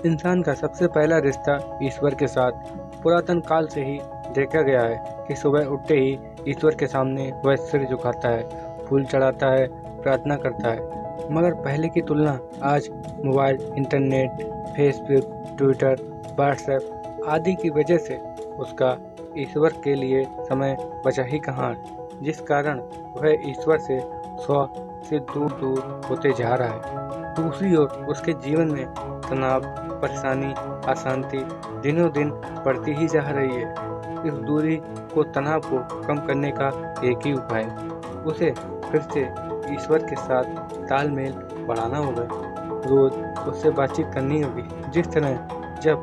इंसान का सबसे पहला रिश्ता ईश्वर के साथ पुरातन काल से ही देखा गया है कि सुबह उठते ही ईश्वर के सामने वह सिर झुकाता है, फूल चढ़ाता है, प्रार्थना करता है। मगर पहले की तुलना आज mobile, internet, Facebook, Twitter, WhatsApp आदि की वजह से उसका ईश्वर के लिए समय बचा ही कहाँ है, जिस कारण वह ईश्वर से 100 से दूर दूर होते जा रहा है। दूसरी ओर उसके जीवन में तनाव, परेशानी, अशांति दिनों दिन बढ़ती ही जा रही है। इस दूरी को, तनाव को कम करने का एक ही उपाय उसे फिर से ईश्वर के साथ तालमेल बढ़ाना होगा। रोज उससे बातचीत करनी होगी। जिस तरह जब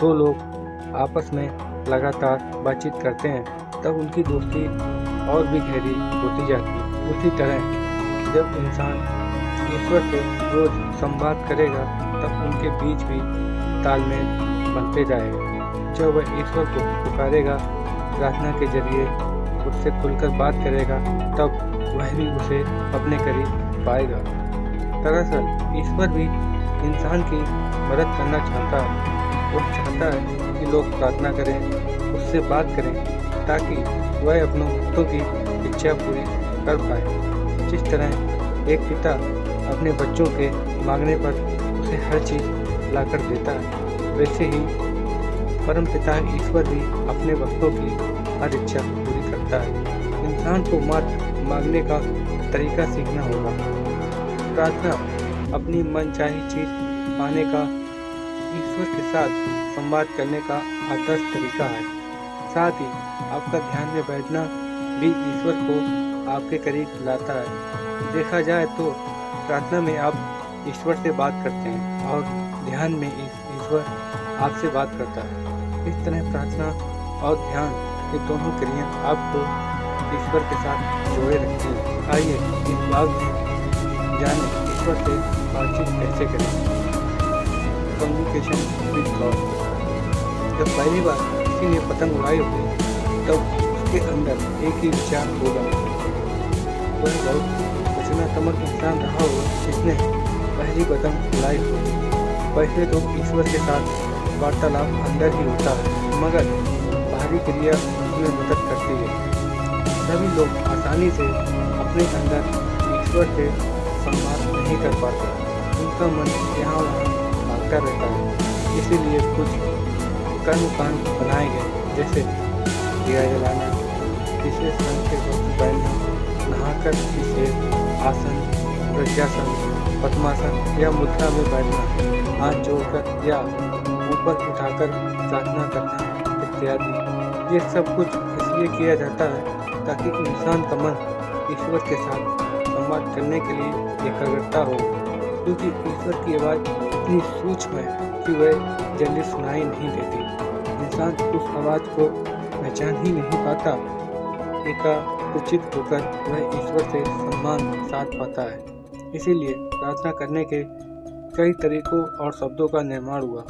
दो लोग आपस में लगातार बातचीत करते हैं तब उनकी दोस्ती और भी गहरी होती जाती है, उसी तरह जब इंसान ईश्वर से रोज संवाद करेगा तब उनके बीच भी तालमेल बनते जाएगा। जब वह ईश्वर को पुकारेगा, प्रार्थना के जरिए उससे खुलकर बात करेगा, तब वह भी उसे अपने करीब पाएगा। दरअसल ईश्वर भी इंसान की मदद करना चाहता है। वह चाहता है कि लोग प्रार्थना करें, उससे बात करें, ताकि वह अपनों भक्तों की इच्छा पूरी कर पाए। जिस तरह एक पिता अपने बच्चों के मांगने पर उसे हर चीज़ लाकर देता है, वैसे ही परमपिता ईश्वर भी अपने भक्तों की हर इच्छा पूरी करता है। इंसान को मात्र मांगने का तरीका सीखना होगा। प्रार्थना अपनी मनचाही चीज पाने का, ईश्वर के साथ संवाद करने का आदर्श तरीका है। साथ ही आपका ध्यान में बैठना भी ईश्वर को आपके करीब लाता है। देखा जाए तो प्रार्थना में आप ईश्वर से बात करते हैं और ध्यान में ईश्वर आपसे बात करता है। इस तरह प्रार्थना और ध्यान ये दोनों क्रिया आपको ईश्वर के साथ जोड़े रखती हैं। आइए इस भाग में जाने ईश्वर से बातचीत कैसे करें। Communication with God. जब पहली बार किसी ने पतंग उड़ाई होगी तब उसके अंदर एक ही विचार होगा। वह बहुत रचनात्मक इंसान रहा होगा जिसने पहली पतंग उड़ाई होगी। पहले तो ईश्वर के साथ वार्तालाप अंदर ही होता है, मगर बाहरी क्रिया उसमें मदद करती है। सभी लोग आसानी से अपने अंदर ईश्वर से संवाद नहीं कर पाते। उनका मन यहाँ वहाँ भागता रहता है। इसीलिए कुछ कर्मकांड बनाए गए, जैसे दिया जलाना, विशेष रंग के वस्त्र पहनना, नहाकर विशेष आसन, वज्रासन, पद्मासन या मुद्रा में बैठना, हाथ जोड़कर या ऊपर उठाकर प्रार्थना करना इत्यादि। ये सब कुछ इसलिए किया जाता है ताकि इंसान का मन ईश्वर के साथ संवाद करने के लिए एकाग्रता हो, क्योंकि ईश्वर की आवाज़ इतनी सूक्ष्म है कि वह जल्दी सुनाई नहीं देती। इंसान उस आवाज़ को पहचान ही नहीं पाता। एकाग्रचित होकर वह ईश्वर से सम्मान साध पाता है। इसीलिए प्रार्थना करने के कई तरीकों और शब्दों का निर्माण हुआ।